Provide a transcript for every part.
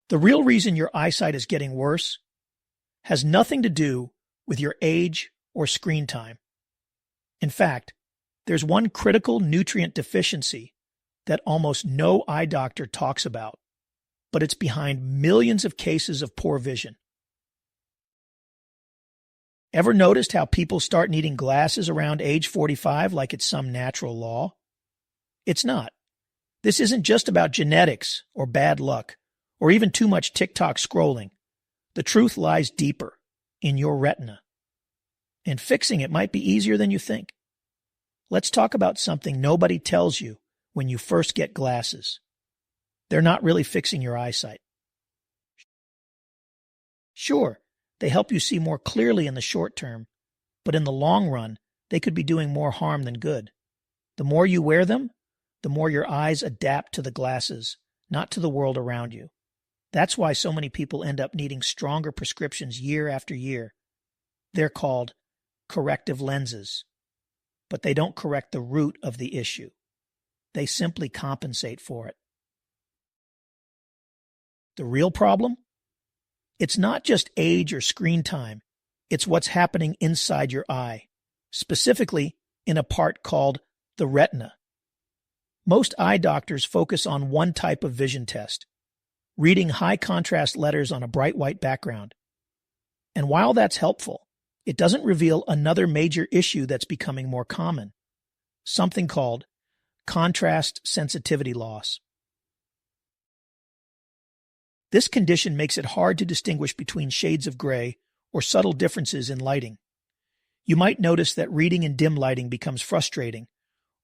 The real reason your eyesight is getting worse has nothing to do with your age or screen time. In fact, there's one critical nutrient deficiency that almost no eye doctor talks about, but it's behind millions of cases of poor vision. Ever noticed how people start needing glasses around age 45 like it's some natural law? It's not. This isn't just about genetics or bad luck or even too much TikTok scrolling. The truth lies deeper, in your retina. And fixing it might be easier than you think. Let's talk about something nobody tells you when you first get glasses. They're not really fixing your eyesight. Sure, they help you see more clearly in the short term, but in the long run, they could be doing more harm than good. The more you wear them, the more your eyes adapt to the glasses, not to the world around you. That's why so many people end up needing stronger prescriptions year after year. They're called corrective lenses, but they don't correct the root of the issue. They simply compensate for it. The real problem? It's not just age or screen time. It's what's happening inside your eye, specifically in a part called the retina. Most eye doctors focus on one type of vision test, reading high-contrast letters on a bright white background. And while that's helpful, it doesn't reveal another major issue that's becoming more common, something called contrast sensitivity loss. This condition makes it hard to distinguish between shades of gray or subtle differences in lighting. You might notice that reading in dim lighting becomes frustrating,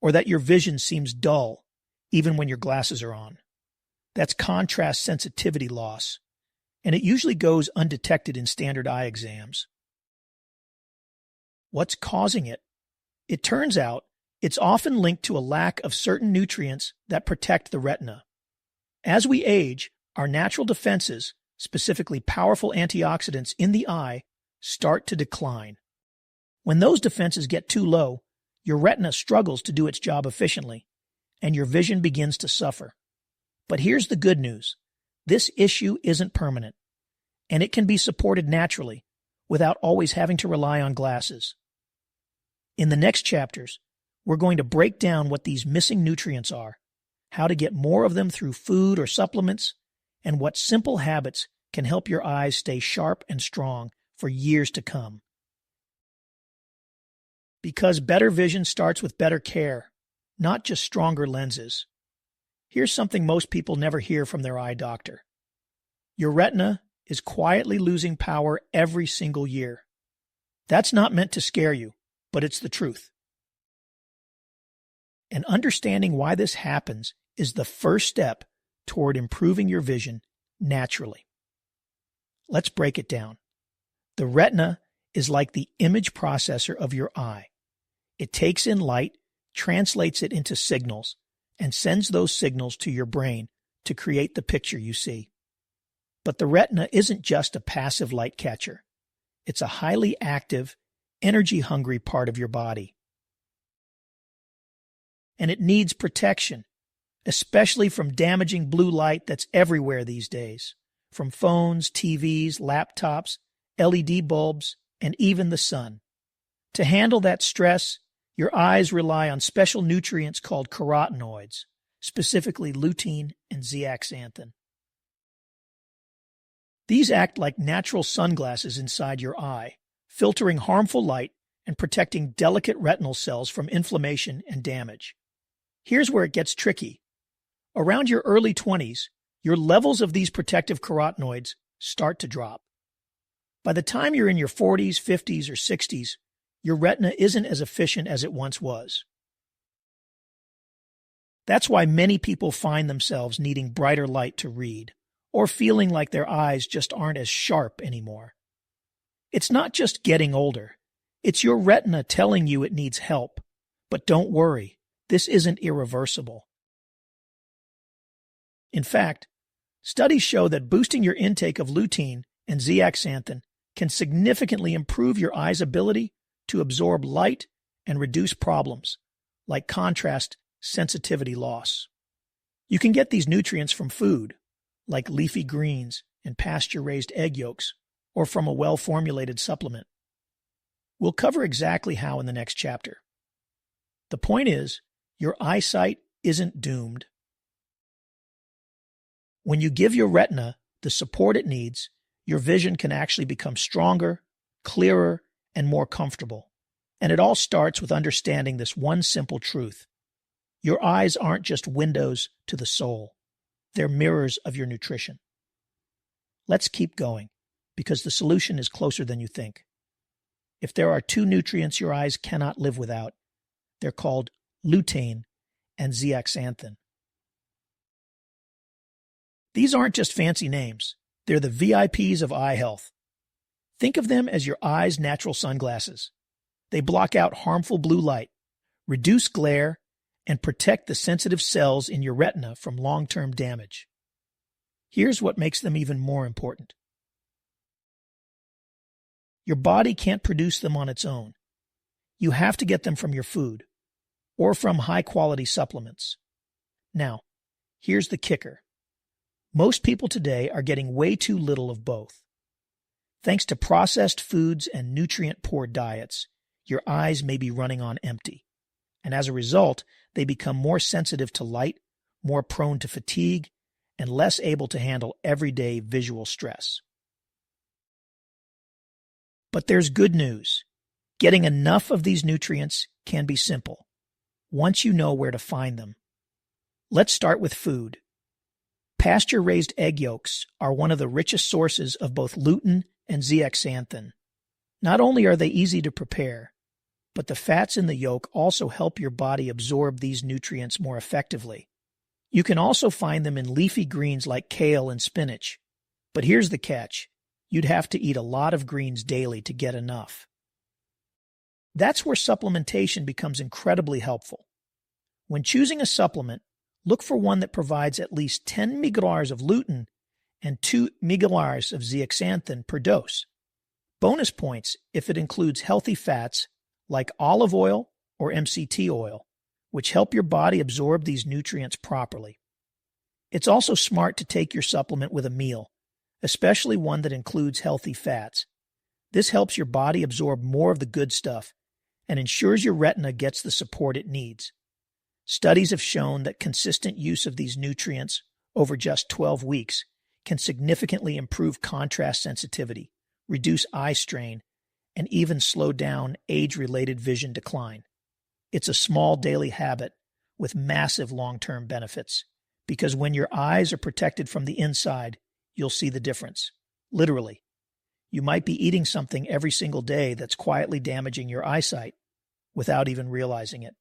or that your vision seems dull, even when your glasses are on. That's contrast sensitivity loss, and it usually goes undetected in standard eye exams. What's causing it? It turns out it's often linked to a lack of certain nutrients that protect the retina. As we age, our natural defenses, specifically powerful antioxidants in the eye, start to decline. When those defenses get too low, your retina struggles to do its job efficiently, and your vision begins to suffer. But here's the good news. This issue isn't permanent, and it can be supported naturally without always having to rely on glasses. In the next chapters, we're going to break down what these missing nutrients are, how to get more of them through food or supplements, and what simple habits can help your eyes stay sharp and strong for years to come. Because better vision starts with better care, not just stronger lenses. Here's something most people never hear from their eye doctor. Your retina is quietly losing power every single year. That's not meant to scare you, but it's the truth. And understanding why this happens is the first step toward improving your vision naturally. Let's break it down. The retina is like the image processor of your eye. It takes in light, translates it into signals, and sends those signals to your brain to create the picture you see. But the retina isn't just a passive light catcher. It's a highly active, energy-hungry part of your body. And it needs protection, especially from damaging blue light that's everywhere these days, from phones, TVs, laptops, LED bulbs, and even the sun. To handle that stress, your eyes rely on special nutrients called carotenoids, specifically lutein and zeaxanthin. These act like natural sunglasses inside your eye, filtering harmful light and protecting delicate retinal cells from inflammation and damage. Here's where it gets tricky. Around your early 20s, your levels of these protective carotenoids start to drop. By the time you're in your 40s, 50s, or 60s, your retina isn't as efficient as it once was. That's why many people find themselves needing brighter light to read, or feeling like their eyes just aren't as sharp anymore. It's not just getting older. It's your retina telling you it needs help. But don't worry, this isn't irreversible. In fact, studies show that boosting your intake of lutein and zeaxanthin can significantly improve your eye's ability to absorb light and reduce problems, like contrast sensitivity loss. You can get these nutrients from food, like leafy greens and pasture-raised egg yolks, or from a well-formulated supplement. We'll cover exactly how in the next chapter. The point is, your eyesight isn't doomed. When you give your retina the support it needs, your vision can actually become stronger, clearer, and more comfortable. And it all starts with understanding this one simple truth. Your eyes aren't just windows to the soul. They're mirrors of your nutrition. Let's keep going, because the solution is closer than you think. If there are two nutrients your eyes cannot live without, they're called lutein and zeaxanthin. These aren't just fancy names. They're the VIPs of eye health. Think of them as your eye's natural sunglasses. They block out harmful blue light, reduce glare, and protect the sensitive cells in your retina from long-term damage. Here's what makes them even more important. Your body can't produce them on its own. You have to get them from your food or from high-quality supplements. Now, here's the kicker. Most people today are getting way too little of both. Thanks to processed foods and nutrient-poor diets, your eyes may be running on empty. And as a result, they become more sensitive to light, more prone to fatigue, and less able to handle everyday visual stress. But there's good news. Getting enough of these nutrients can be simple, once you know where to find them. Let's start with food. Pasture-raised egg yolks are one of the richest sources of both lutein and zeaxanthin. Not only are they easy to prepare, but the fats in the yolk also help your body absorb these nutrients more effectively. You can also find them in leafy greens like kale and spinach. But here's the catch. You'd have to eat a lot of greens daily to get enough. That's where supplementation becomes incredibly helpful. When choosing a supplement, look for one that provides at least 10 milliliters of lutein and 2 milliliters of zeaxanthin per dose. Bonus points if it includes healthy fats like olive oil or MCT oil, which help your body absorb these nutrients properly. It's also smart to take your supplement with a meal, especially one that includes healthy fats. This helps your body absorb more of the good stuff and ensures your retina gets the support it needs. Studies have shown that consistent use of these nutrients over just 12 weeks can significantly improve contrast sensitivity, reduce eye strain, and even slow down age-related vision decline. It's a small daily habit with massive long-term benefits, because when your eyes are protected from the inside, you'll see the difference. Literally. You might be eating something every single day that's quietly damaging your eyesight without even realizing it.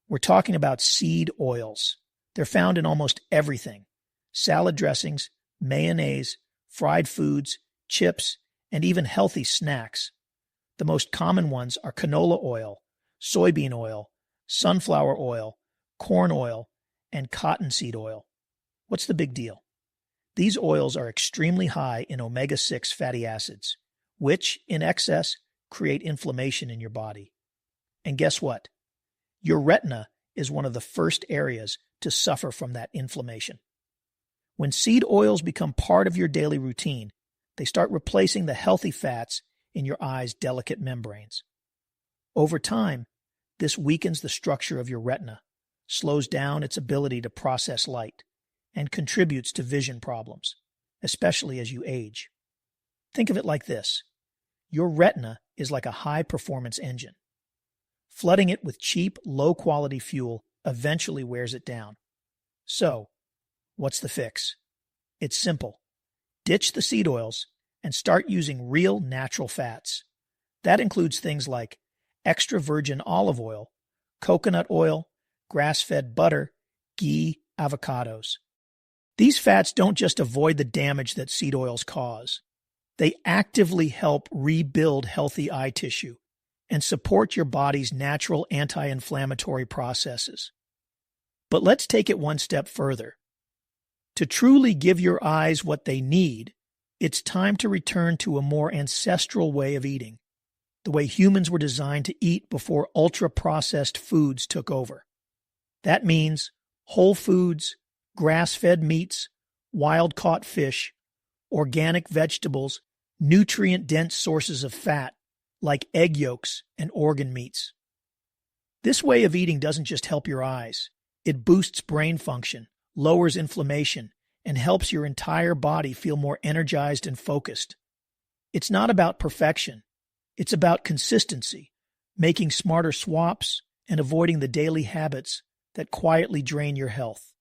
We're talking about seed oils. They're found in almost everything. Salad dressings, mayonnaise, fried foods, chips, and even healthy snacks. The most common ones are canola oil, soybean oil, sunflower oil, corn oil, and cottonseed oil. What's the big deal? These oils are extremely high in omega-6 fatty acids, which, in excess, create inflammation in your body. And guess what? Your retina is one of the first areas to suffer from that inflammation. When seed oils become part of your daily routine, they start replacing the healthy fats in your eye's delicate membranes. Over time, this weakens the structure of your retina, slows down its ability to process light, and contributes to vision problems, especially as you age. Think of it like this. Your retina is like a high-performance engine. Flooding it with cheap, low-quality fuel eventually wears it down. So, what's the fix? It's simple. Ditch the seed oils and start using real natural fats. That includes things like extra virgin olive oil, coconut oil, grass-fed butter, ghee, avocados. These fats don't just avoid the damage that seed oils cause. They actively help rebuild healthy eye tissue and support your body's natural anti-inflammatory processes. But let's take it one step further. To truly give your eyes what they need, it's time to return to a more ancestral way of eating, the way humans were designed to eat before ultra-processed foods took over. That means whole foods, grass-fed meats, wild-caught fish, organic vegetables, nutrient-dense sources of fat like egg yolks and organ meats. This way of eating doesn't just help your eyes. It boosts brain function, lowers inflammation, and helps your entire body feel more energized and focused. It's not about perfection. It's about consistency, making smarter swaps, and avoiding the daily habits that quietly drain your health.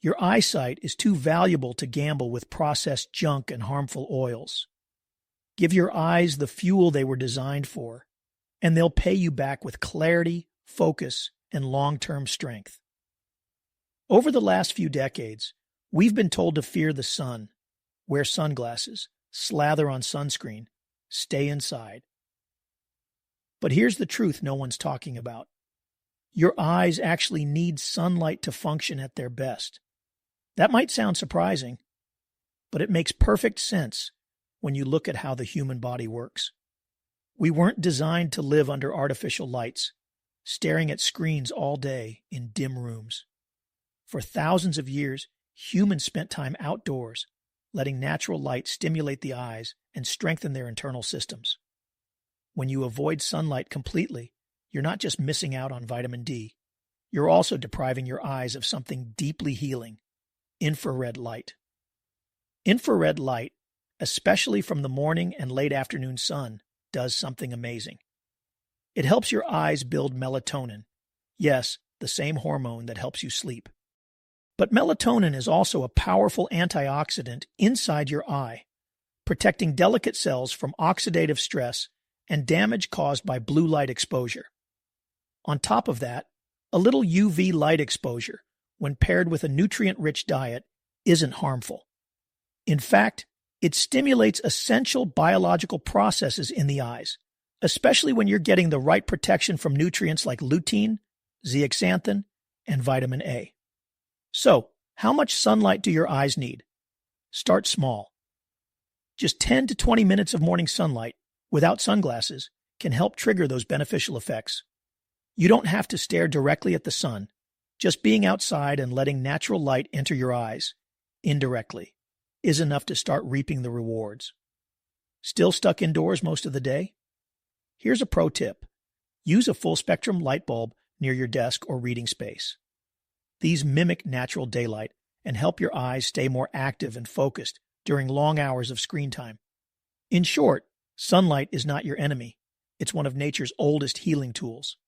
Your eyesight is too valuable to gamble with processed junk and harmful oils. Give your eyes the fuel they were designed for, and they'll pay you back with clarity, focus, and long-term strength. Over the last few decades, we've been told to fear the sun, wear sunglasses, slather on sunscreen, stay inside. But here's the truth no one's talking about. Your eyes actually need sunlight to function at their best. That might sound surprising, but it makes perfect sense when you look at how the human body works. We weren't designed to live under artificial lights, staring at screens all day in dim rooms. For thousands of years, humans spent time outdoors, letting natural light stimulate the eyes and strengthen their internal systems. When you avoid sunlight completely, you're not just missing out on vitamin D, you're also depriving your eyes of something deeply healing: infrared light. Infrared light, especially from the morning and late afternoon sun, does something amazing. It helps your eyes build melatonin. Yes, the same hormone that helps you sleep. But melatonin is also a powerful antioxidant inside your eye, protecting delicate cells from oxidative stress and damage caused by blue light exposure. On top of that, a little UV light exposure, when paired with a nutrient-rich diet, isn't harmful. In fact, it stimulates essential biological processes in the eyes, especially when you're getting the right protection from nutrients like lutein, zeaxanthin, and vitamin A. So, how much sunlight do your eyes need? Start small. Just 10 to 20 minutes of morning sunlight, without sunglasses, can help trigger those beneficial effects. You don't have to stare directly at the sun. Just being outside and letting natural light enter your eyes, indirectly, is enough to start reaping the rewards. Still stuck indoors most of the day? Here's a pro tip. Use a full-spectrum light bulb near your desk or reading space. These mimic natural daylight and help your eyes stay more active and focused during long hours of screen time. In short, sunlight is not your enemy. It's one of nature's oldest healing tools.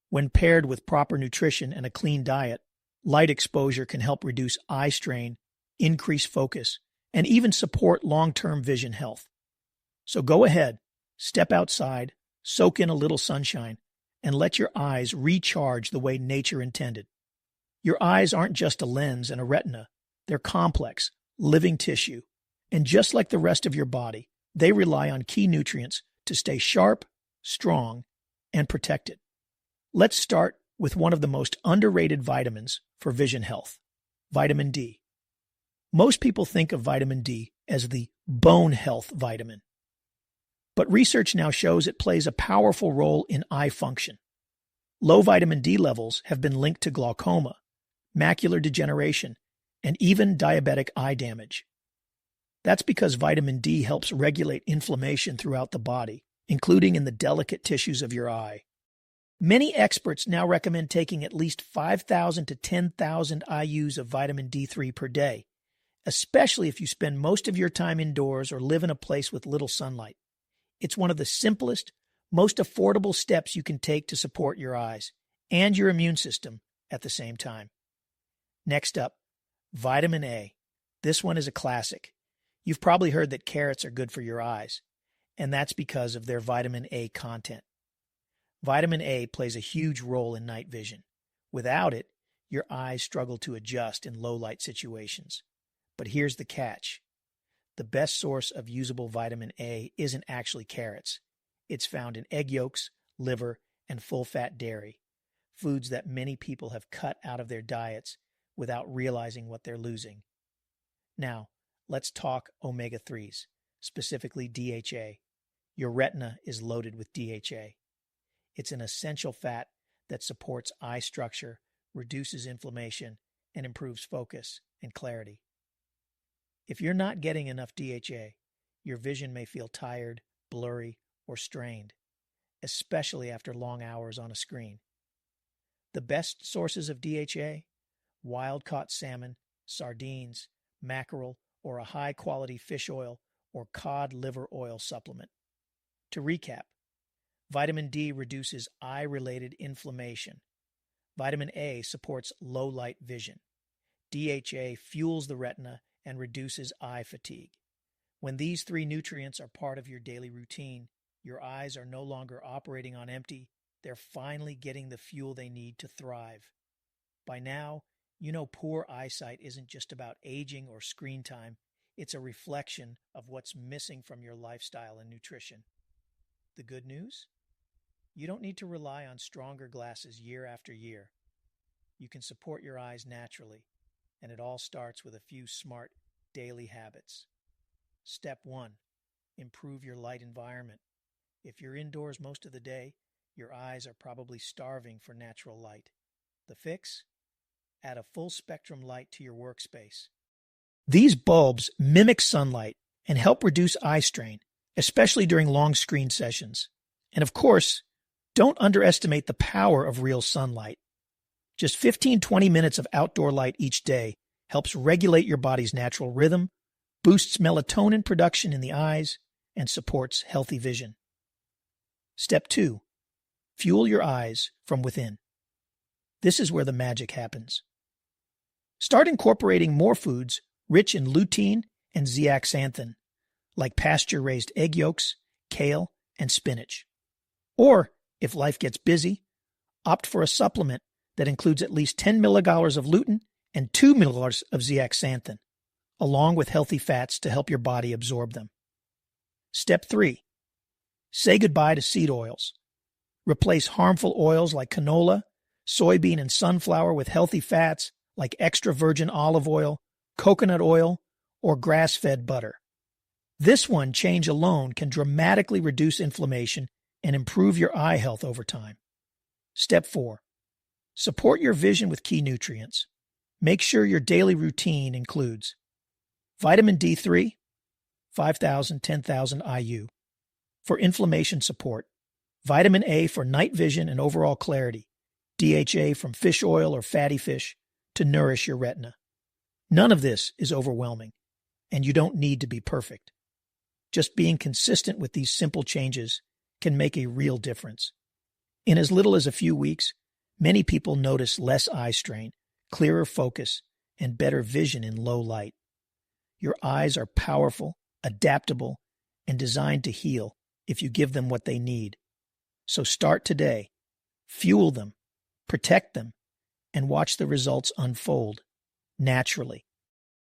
When paired with proper nutrition and a clean diet, light exposure can help reduce eye strain, increase focus, and even support long-term vision health. So go ahead, step outside, soak in a little sunshine, and let your eyes recharge the way nature intended. Your eyes aren't just a lens and a retina. They're complex, living tissue. And just like the rest of your body, they rely on key nutrients to stay sharp, strong, and protected. Let's start with one of the most underrated vitamins for vision health: vitamin D. Most people think of vitamin D as the bone health vitamin. But research now shows it plays a powerful role in eye function. Low vitamin D levels have been linked to glaucoma, macular degeneration, and even diabetic eye damage. That's because vitamin D helps regulate inflammation throughout the body, including in the delicate tissues of your eye. Many experts now recommend taking at least 5,000 to 10,000 IUs of vitamin D3 per day, especially if you spend most of your time indoors or live in a place with little sunlight. It's one of the simplest, most affordable steps you can take to support your eyes and your immune system at the same time. Next up, vitamin A. This one is a classic. You've probably heard that carrots are good for your eyes, and that's because of their vitamin A content. Vitamin A plays a huge role in night vision. Without it, your eyes struggle to adjust in low-light situations. But here's the catch. The best source of usable vitamin A isn't actually carrots. It's found in egg yolks, liver, and full-fat dairy, foods that many people have cut out of their diets without realizing what they're losing. Now, let's talk omega-3s, specifically DHA. Your retina is loaded with DHA. It's an essential fat that supports eye structure, reduces inflammation, and improves focus and clarity. If you're not getting enough DHA, your vision may feel tired, blurry, or strained, especially after long hours on a screen. The best sources of DHA: wild-caught salmon, sardines, mackerel, or a high-quality fish oil or cod liver oil supplement. To recap, vitamin D reduces eye-related inflammation. Vitamin A supports low-light vision. DHA fuels the retina and reduces eye fatigue. When these three nutrients are part of your daily routine, your eyes are no longer operating on empty. They're finally getting the fuel they need to thrive. By now, you know poor eyesight isn't just about aging or screen time. It's a reflection of what's missing from your lifestyle and nutrition. The good news? You don't need to rely on stronger glasses year after year. You can support your eyes naturally, and it all starts with a few smart daily habits. Step 1. Improve your light environment. If you're indoors most of the day, your eyes are probably starving for natural light. The fix? Add a full-spectrum light to your workspace. These bulbs mimic sunlight and help reduce eye strain, especially during long screen sessions. And of course, don't underestimate the power of real sunlight. Just 15-20 minutes of outdoor light each day helps regulate your body's natural rhythm, boosts melatonin production in the eyes, and supports healthy vision. Step 2. Fuel your eyes from within. This is where the magic happens. Start incorporating more foods rich in lutein and zeaxanthin, like pasture-raised egg yolks, kale, and spinach. Or, if life gets busy, opt for a supplement that includes at least 10 milliliters of lutein and 2 milliliters of zeaxanthin, along with healthy fats to help your body absorb them. Step 3. Say goodbye to seed oils. Replace harmful oils like canola, soybean, and sunflower with healthy fats like extra virgin olive oil, coconut oil, or grass-fed butter. This one change alone can dramatically reduce inflammation and improve your eye health over time. Step 4. Support your vision with key nutrients. Make sure your daily routine includes vitamin D3, 5,000, 10,000 IU, for inflammation support, vitamin A for night vision and overall clarity, DHA from fish oil or fatty fish to nourish your retina. None of this is overwhelming, and you don't need to be perfect. Just being consistent with these simple changes can make a real difference. In as little as a few weeks, many people notice less eye strain, clearer focus, and better vision in low light. Your eyes are powerful, adaptable, and designed to heal if you give them what they need. So start today, fuel them, protect them, and watch the results unfold naturally.